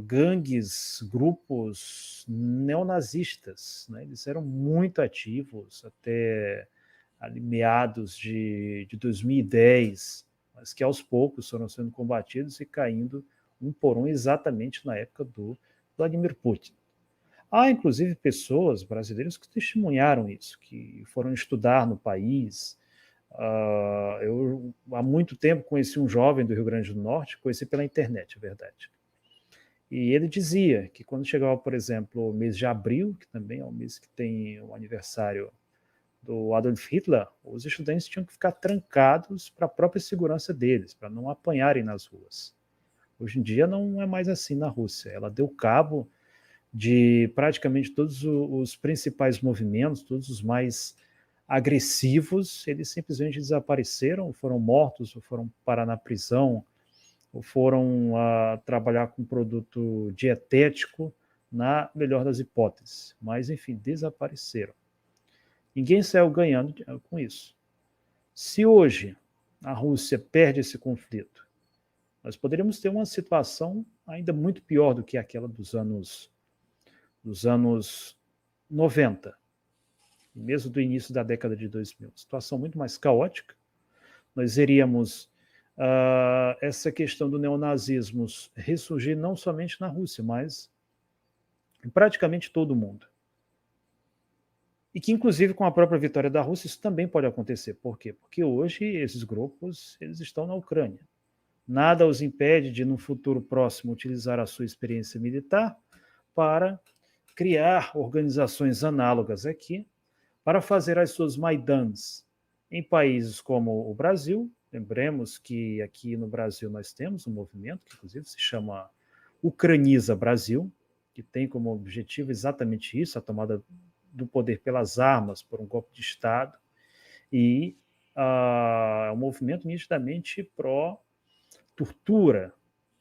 gangues, grupos neonazistas, né? Eles eram muito ativos até ali, meados de 2010, mas que aos poucos foram sendo combatidos e caindo um por um exatamente na época do Vladimir Putin. Há, inclusive, pessoas brasileiras que testemunharam isso, que foram estudar no país. Eu, há muito tempo, conheci um jovem do Rio Grande do Norte, conheci pela internet, é verdade. E ele dizia que quando chegava, por exemplo, o mês de abril, que também é um mês que tem o aniversário do Adolf Hitler, os estudantes tinham que ficar trancados para a própria segurança deles, para não apanharem nas ruas. Hoje em dia não é mais assim na Rússia. Ela deu cabo de praticamente todos os principais movimentos, todos os mais agressivos, eles simplesmente desapareceram, foram mortos, ou foram parar na prisão, ou foram trabalhar com produto dietético, na melhor das hipóteses. Mas, enfim, desapareceram. Ninguém saiu ganhando com isso. Se hoje a Rússia perde esse conflito, nós poderíamos ter uma situação ainda muito pior do que aquela dos anos 90, mesmo do início da década de 2000. Situação muito mais caótica. Nós veríamos essa questão do neonazismo ressurgir não somente na Rússia, mas em praticamente todo o mundo. E que, inclusive, com a própria vitória da Rússia, isso também pode acontecer. Por quê? Porque hoje esses grupos eles estão na Ucrânia. Nada os impede de, no futuro próximo, utilizar a sua experiência militar para criar organizações análogas aqui, para fazer as suas Maidans em países como o Brasil. Lembremos que aqui no Brasil nós temos um movimento que, inclusive, se chama Ucraniza Brasil, que tem como objetivo exatamente isso, a tomada do poder pelas armas, por um golpe de Estado, e é um movimento nitidamente pró-tortura,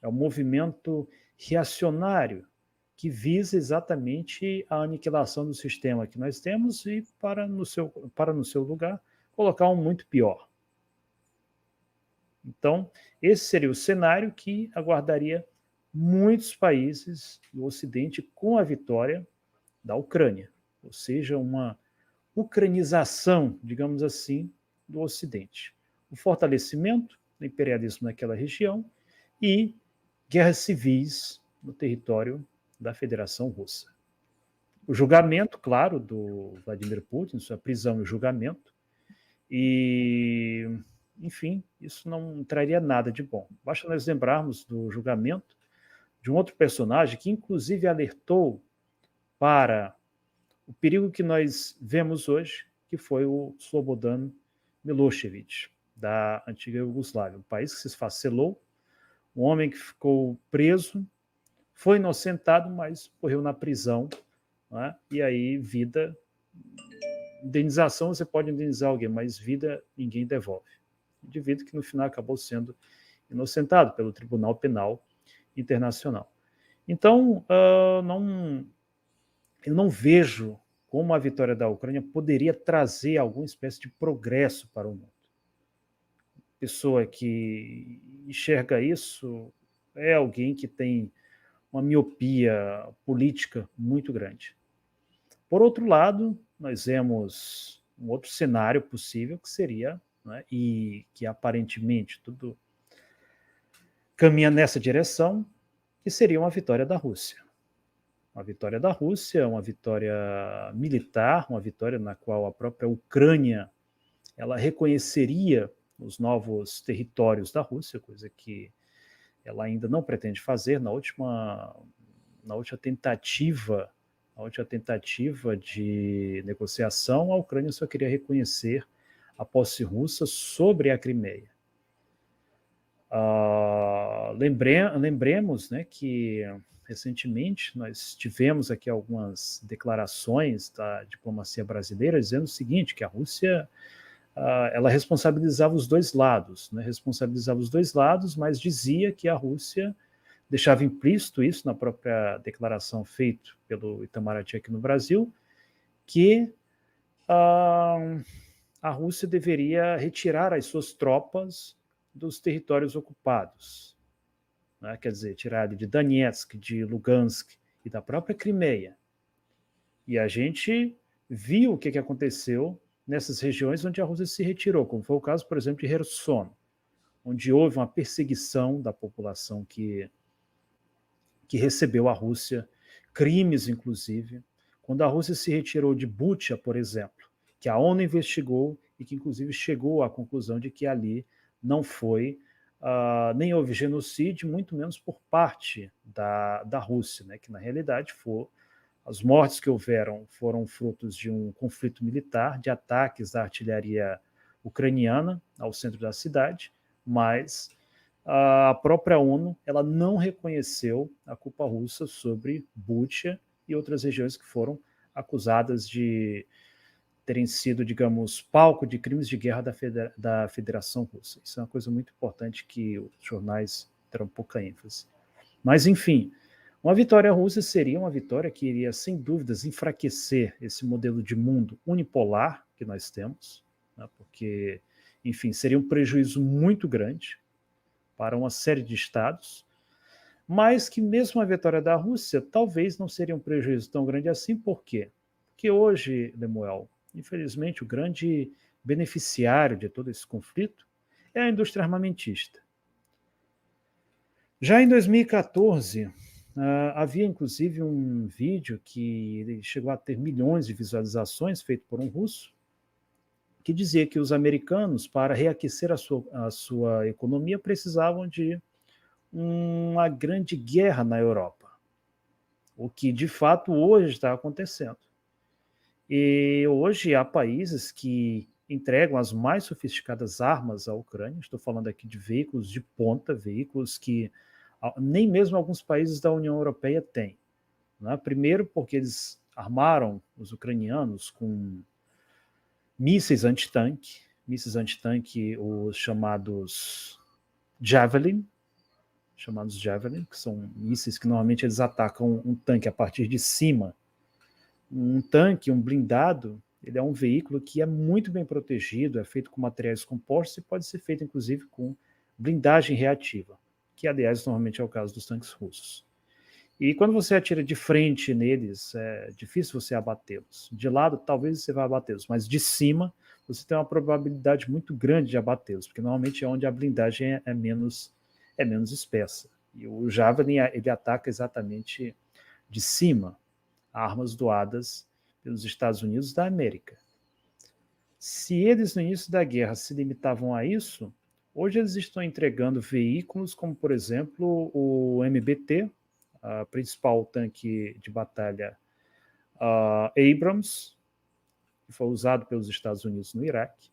é um movimento reacionário, que visa exatamente a aniquilação do sistema que nós temos e, para no seu lugar, colocar um muito pior. Então, esse seria o cenário que aguardaria muitos países do Ocidente com a vitória da Ucrânia, ou seja, uma ucranização, digamos assim, do Ocidente. O fortalecimento do imperialismo naquela região e guerras civis no território da Federação Russa. O julgamento, claro, do Vladimir Putin, sua prisão e julgamento, e, enfim, isso não traria nada de bom. Basta nós lembrarmos do julgamento de um outro personagem que, inclusive, alertou para o perigo que nós vemos hoje, que foi o Slobodan Milosevic, da antiga Iugoslávia, um país que se esfacelou, um homem que ficou preso, foi inocentado, mas morreu na prisão, né? E aí vida, indenização você pode indenizar alguém, mas vida ninguém devolve. O indivíduo que no final acabou sendo inocentado pelo Tribunal Penal Internacional. Então, eu não vejo como a vitória da Ucrânia poderia trazer alguma espécie de progresso para o mundo. Pessoa que enxerga isso é alguém que tem uma miopia política muito grande. Por outro lado, nós vemos um outro cenário possível que seria, né, e que aparentemente tudo caminha nessa direção, que seria uma vitória da Rússia. Uma vitória da Rússia, uma vitória militar, uma vitória na qual a própria Ucrânia ela reconheceria os novos territórios da Rússia, coisa que ela ainda não pretende fazer. Na última tentativa de negociação, a Ucrânia só queria reconhecer a posse russa sobre a Crimeia. Lembremos, né, que recentemente nós tivemos aqui algumas declarações da diplomacia brasileira dizendo o seguinte, que a Rússia ela responsabilizava os dois lados, né, mas dizia que a Rússia deixava implícito isso na própria declaração feita pelo Itamaraty aqui no Brasil, que a Rússia deveria retirar as suas tropas dos territórios ocupados. né? Quer dizer, tirado de Donetsk, de Lugansk e da própria Crimeia. E a gente viu o que aconteceu nessas regiões onde a Rússia se retirou, como foi o caso, por exemplo, de Kherson, onde houve uma perseguição da população que recebeu a Rússia, crimes, inclusive. Quando a Rússia se retirou de Bucha, por exemplo, que a ONU investigou e que, inclusive, chegou à conclusão de que ali não foi, nem houve genocídio, muito menos por parte da Rússia, né, que, na realidade, as mortes que houveram foram frutos de um conflito militar, de ataques da artilharia ucraniana ao centro da cidade, mas a própria ONU ela não reconheceu a culpa russa sobre Bucha e outras regiões que foram acusadas de terem sido, digamos, palco de crimes de guerra da Federação Russa. Isso é uma coisa muito importante que os jornais terão pouca ênfase. Mas, enfim, uma vitória russa seria uma vitória que iria, sem dúvidas, enfraquecer esse modelo de mundo unipolar que nós temos, né, porque, enfim, seria um prejuízo muito grande para uma série de estados, mas que mesmo a vitória da Rússia talvez não seria um prejuízo tão grande assim. Por quê? Porque hoje, Lemuel, infelizmente, o grande beneficiário de todo esse conflito é a indústria armamentista. Já em 2014, havia inclusive um vídeo que chegou a ter milhões de visualizações, feito por um russo, que dizia que os americanos, para reaquecer a sua economia, precisavam de uma grande guerra na Europa, o que de fato hoje está acontecendo. E hoje há países que entregam as mais sofisticadas armas à Ucrânia. Estou falando aqui de veículos de ponta, veículos que nem mesmo alguns países da União Europeia têm, né? Primeiro porque eles armaram os ucranianos com mísseis antitanque, os chamados Javelin, que são mísseis que normalmente eles atacam um tanque a partir de cima. Um tanque, um blindado, ele é um veículo que é muito bem protegido, é feito com materiais compostos e pode ser feito, inclusive, com blindagem reativa, que, aliás, normalmente é o caso dos tanques russos. E quando você atira de frente neles, é difícil você abatê-los. De lado, talvez você vá abatê-los, mas de cima, você tem uma probabilidade muito grande de abatê-los, porque normalmente é onde a blindagem é menos espessa. E o Javelin, ele ataca exatamente de cima, armas doadas pelos Estados Unidos da América. Se eles, no início da guerra, se limitavam a isso, hoje eles estão entregando veículos como, por exemplo, o MBT, a principal tanque de batalha Abrams, que foi usado pelos Estados Unidos no Iraque.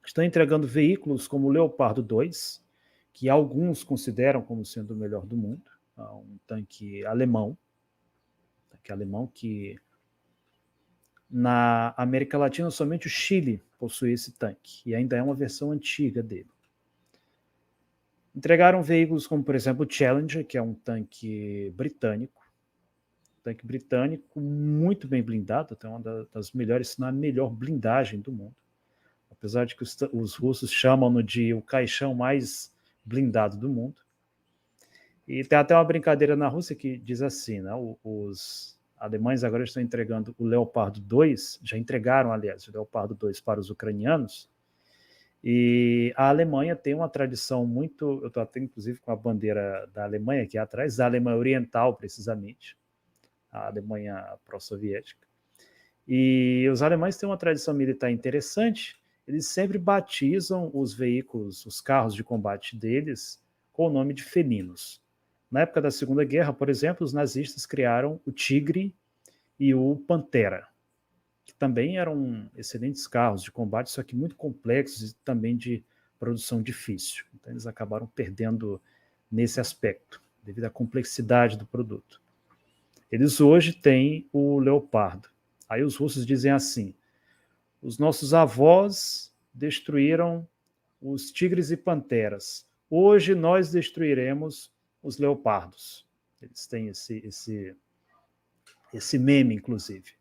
Estão entregando veículos como o Leopardo 2, que alguns consideram como sendo o melhor do mundo, um tanque alemão, que na América Latina somente o Chile possui esse tanque, e ainda é uma versão antiga dele. Entregaram veículos como, por exemplo, o Challenger, que é um tanque britânico, muito bem blindado, tem uma das melhores, se não a melhor blindagem do mundo. Apesar de que os russos chamam-no de o caixão mais blindado do mundo. E tem até uma brincadeira na Rússia que diz assim, né, os alemães agora estão entregando o Leopardo 2, já entregaram, aliás, o Leopardo 2 para os ucranianos, e a Alemanha tem uma tradição muito... Eu estou até, inclusive, com a bandeira da Alemanha aqui atrás, da Alemanha Oriental, precisamente, a Alemanha pró-soviética. E os alemães têm uma tradição militar interessante, eles sempre batizam os veículos, os carros de combate deles, com o nome de felinos. Na época da Segunda Guerra, por exemplo, os nazistas criaram o Tigre e o Pantera, que também eram excelentes carros de combate, só que muito complexos e também de produção difícil. Então eles acabaram perdendo nesse aspecto, devido à complexidade do produto. Eles hoje têm o Leopardo. Aí os russos dizem assim: os nossos avós destruíram os tigres e panteras. Hoje nós destruiremos os leopardos. Eles têm esse meme, inclusive.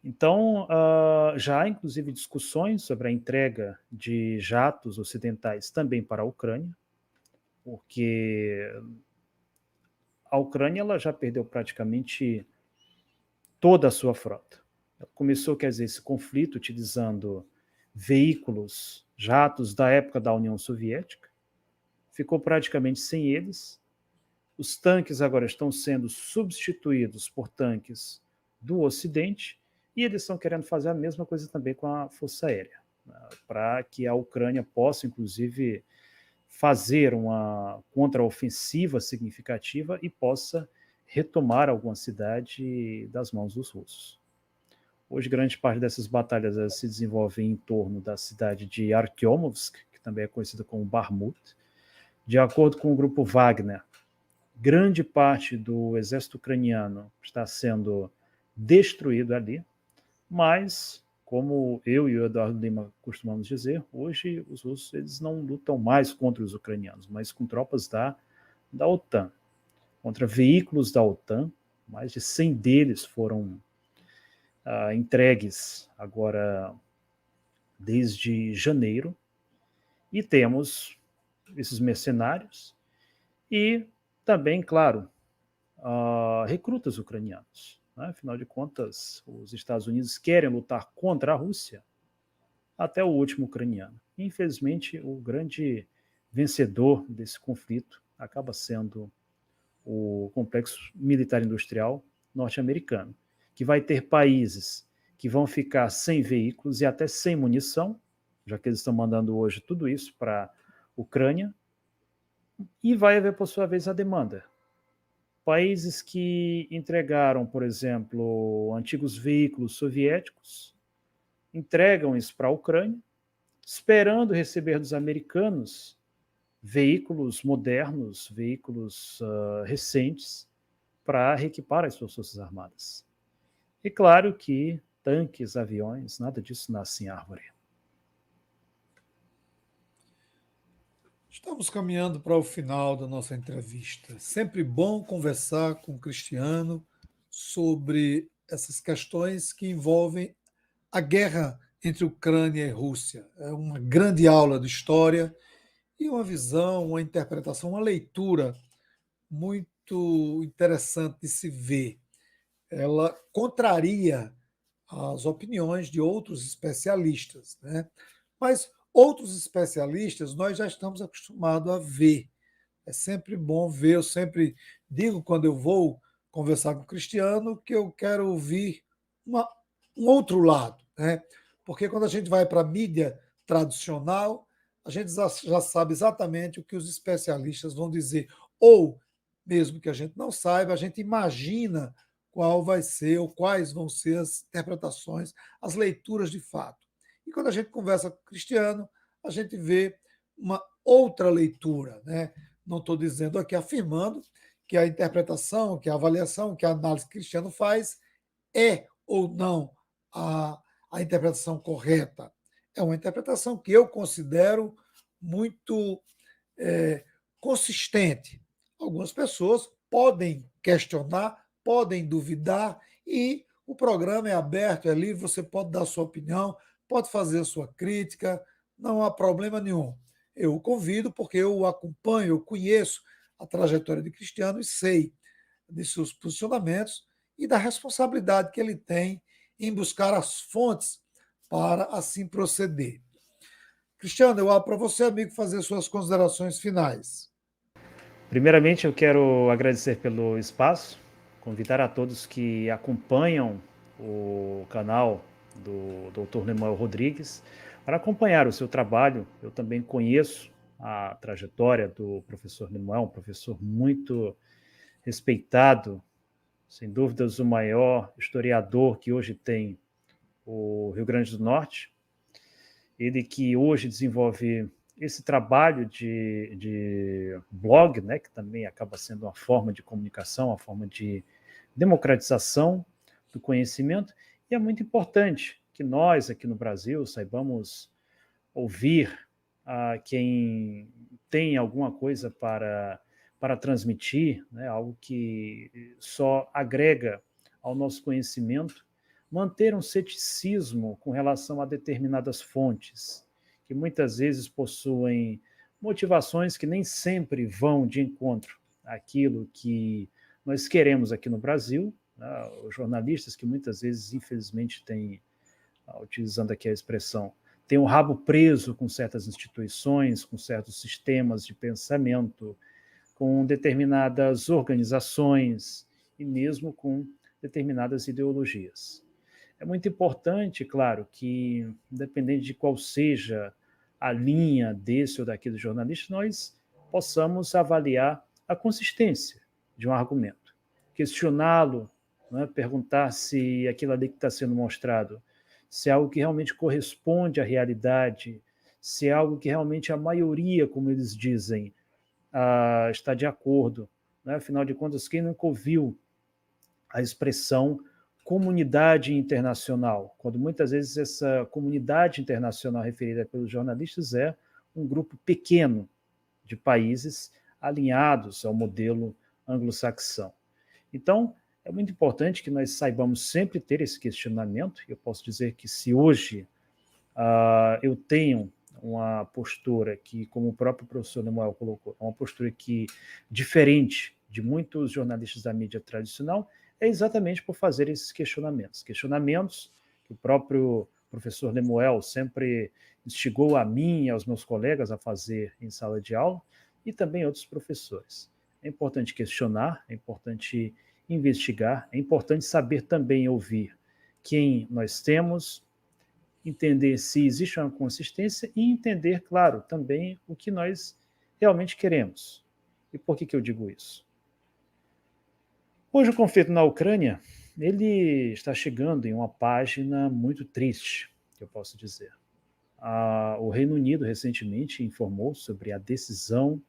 Então, já há, inclusive, discussões sobre a entrega de jatos ocidentais também para a Ucrânia. porque a Ucrânia ela já perdeu praticamente toda a sua frota. Ela começou, quer dizer, esse conflito utilizando veículos, jatos da época da União Soviética, ficou praticamente sem eles. Os tanques agora estão sendo substituídos por tanques do Ocidente e eles estão querendo fazer a mesma coisa também com a Força Aérea, né, para que a Ucrânia possa, inclusive, fazer uma contraofensiva significativa e possa retomar alguma cidade das mãos dos russos. Hoje, grande parte dessas batalhas se desenvolvem em torno da cidade de Artyomovsk, que também é conhecida como Bakhmut. De acordo com o grupo Wagner, grande parte do exército ucraniano está sendo destruído ali, mas, como eu e o Eduardo Lima costumamos dizer, hoje os russos eles não lutam mais contra os ucranianos, mas com tropas da OTAN, contra veículos da OTAN. Mais de 100 deles foram entregues agora desde janeiro, e temos esses mercenários e também, claro, recrutas ucranianos. Né? Afinal de contas, os Estados Unidos querem lutar contra a Rússia até o último ucraniano. Infelizmente, o grande vencedor desse conflito acaba sendo o complexo militar industrial norte-americano, que vai ter países que vão ficar sem veículos e até sem munição, já que eles estão mandando hoje tudo isso para a Ucrânia, e vai haver, por sua vez, a demanda. Países que entregaram, por exemplo, antigos veículos soviéticos, entregam isso para a Ucrânia, esperando receber dos americanos veículos modernos, veículos recentes, para reequipar as suas forças armadas. E claro que tanques, aviões, nada disso nasce em árvore. Estamos caminhando para o final da nossa entrevista. Sempre bom conversar com o Cristiano sobre essas questões que envolvem a guerra entre Ucrânia e Rússia. É uma grande aula de história e uma visão, uma interpretação, uma leitura muito interessante de se ver. Ela contraria as opiniões de outros especialistas, né? Mas outros especialistas nós já estamos acostumados a ver. É sempre bom ver, eu sempre digo quando eu vou conversar com o Cristiano que eu quero ouvir uma, um outro lado, né? Porque quando a gente vai para a mídia tradicional, a gente já sabe exatamente o que os especialistas vão dizer, ou mesmo que a gente não saiba, a gente imagina qual vai ser ou quais vão ser as interpretações, as leituras de fato. E quando a gente conversa com o Cristiano, a gente vê uma outra leitura, né? Não estou dizendo aqui, afirmando que a interpretação, que a avaliação, que a análise que Cristiano faz é ou não a interpretação correta. É uma interpretação que eu considero muito consistente. Algumas pessoas podem questionar, podem duvidar, e o programa é aberto, é livre, você pode dar a sua opinião, pode fazer a sua crítica, não há problema nenhum. Eu o convido porque eu o acompanho, eu conheço a trajetória de Cristiano e sei de seus posicionamentos e da responsabilidade que ele tem em buscar as fontes para assim proceder. Cristiano, eu abro para você, amigo, fazer suas considerações finais. Primeiramente, eu quero agradecer pelo espaço, convidar a todos que acompanham o canal do Dr. Lemuel Rodrigues para acompanhar o seu trabalho. Eu também conheço a trajetória do professor Lemuel, um professor muito respeitado, sem dúvidas o maior historiador que hoje tem o Rio Grande do Norte. Ele que hoje desenvolve esse trabalho de blog, né, que também acaba sendo uma forma de comunicação, uma forma de democratização do conhecimento, e é muito importante que nós aqui no Brasil saibamos ouvir quem tem alguma coisa para transmitir, né, algo que só agrega ao nosso conhecimento, manter um ceticismo com relação a determinadas fontes, que muitas vezes possuem motivações que nem sempre vão de encontro àquilo que nós queremos aqui no Brasil, né? Os jornalistas que muitas vezes, infelizmente, têm, utilizando aqui a expressão, têm o rabo preso com certas instituições, com certos sistemas de pensamento, com determinadas organizações e mesmo com determinadas ideologias. É muito importante, claro, que, independente de qual seja a linha desse ou daquele jornalista, nós possamos avaliar a consistência de um argumento, questioná-lo, né, perguntar se aquilo ali que está sendo mostrado, se é algo que realmente corresponde à realidade, se é algo que realmente a maioria, como eles dizem, está de acordo. Né? Afinal de contas, quem nunca ouviu a expressão comunidade internacional, quando muitas vezes essa comunidade internacional referida pelos jornalistas é um grupo pequeno de países alinhados ao modelo anglo-saxão. Então, é muito importante que nós saibamos sempre ter esse questionamento. Eu posso dizer que se hoje eu tenho uma postura que, como o próprio professor Lemuel colocou, é uma postura que diferente de muitos jornalistas da mídia tradicional, é exatamente por fazer esses questionamentos. Questionamentos que o próprio professor Lemuel sempre instigou a mim e aos meus colegas a fazer em sala de aula, e também outros professores. É importante questionar, é importante investigar, é importante saber também ouvir quem nós temos, entender se existe uma consistência e entender, claro, também o que nós realmente queremos. E por que eu digo isso? Hoje o conflito na Ucrânia, ele está chegando em uma página muito triste, que eu posso dizer. O Reino Unido recentemente informou sobre a decisão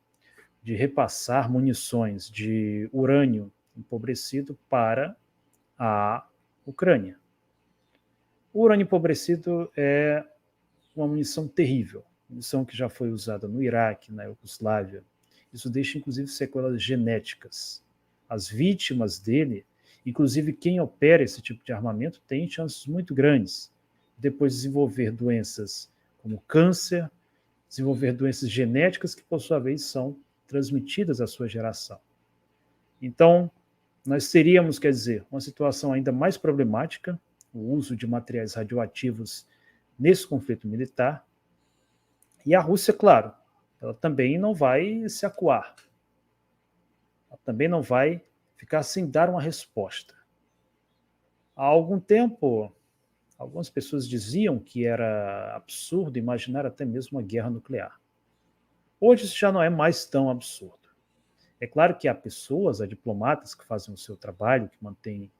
de repassar munições de urânio empobrecido para a Ucrânia. O urânio empobrecido é uma munição terrível, munição que já foi usada no Iraque, na Iugoslávia. Isso deixa, inclusive, sequelas genéticas. As vítimas dele, inclusive quem opera esse tipo de armamento, tem chances muito grandes de depois desenvolver doenças como câncer, desenvolver doenças genéticas que, por sua vez, são transmitidas à sua geração. Então, nós teríamos, quer dizer, uma situação ainda mais problemática, o uso de materiais radioativos nesse conflito militar. E a Rússia, claro, ela também não vai se acuar. Ela também não vai ficar sem dar uma resposta. Há algum tempo, algumas pessoas diziam que era absurdo imaginar até mesmo uma guerra nuclear. Hoje isso já não é mais tão absurdo. É claro que há pessoas, há diplomatas que fazem o seu trabalho, que mantêm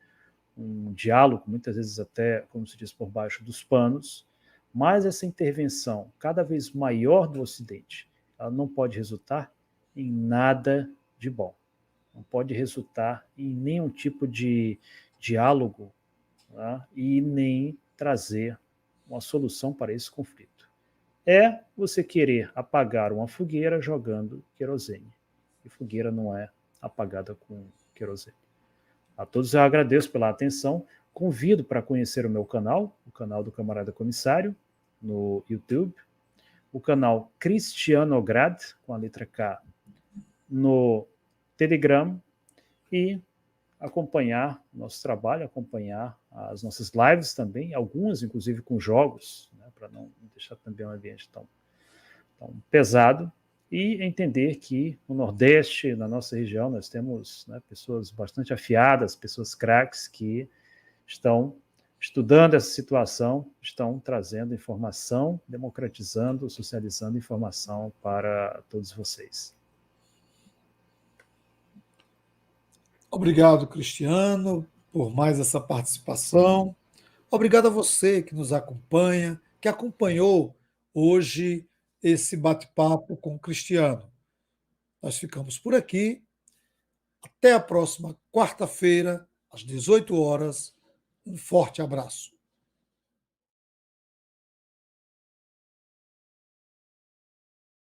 um diálogo, muitas vezes até, como se diz, por baixo dos panos, mas essa intervenção cada vez maior do Ocidente, ela não pode resultar em nada de bom. Não pode resultar em nenhum tipo de diálogo, né, e nem trazer uma solução para esse conflito. É você querer apagar uma fogueira jogando querosene. E fogueira não é apagada com querosene. A todos eu agradeço pela atenção. Convido para conhecer o meu canal, o canal do Camarada Comissário, no YouTube, o canal Cristianograd, com a letra K, no Telegram, e acompanhar o nosso trabalho, acompanhar as nossas lives também, algumas inclusive com jogos, né, para não deixar também um ambiente tão pesado, e entender que no Nordeste, na nossa região, nós temos, né, pessoas bastante afiadas, pessoas craques que estão estudando essa situação, estão trazendo informação, democratizando, socializando informação para todos vocês. Obrigado, Cristiano, por mais essa participação. Obrigado a você que nos acompanha, que acompanhou hoje esse bate-papo com o Cristiano. Nós ficamos por aqui. Até a próxima quarta-feira, às 18 horas. Um forte abraço.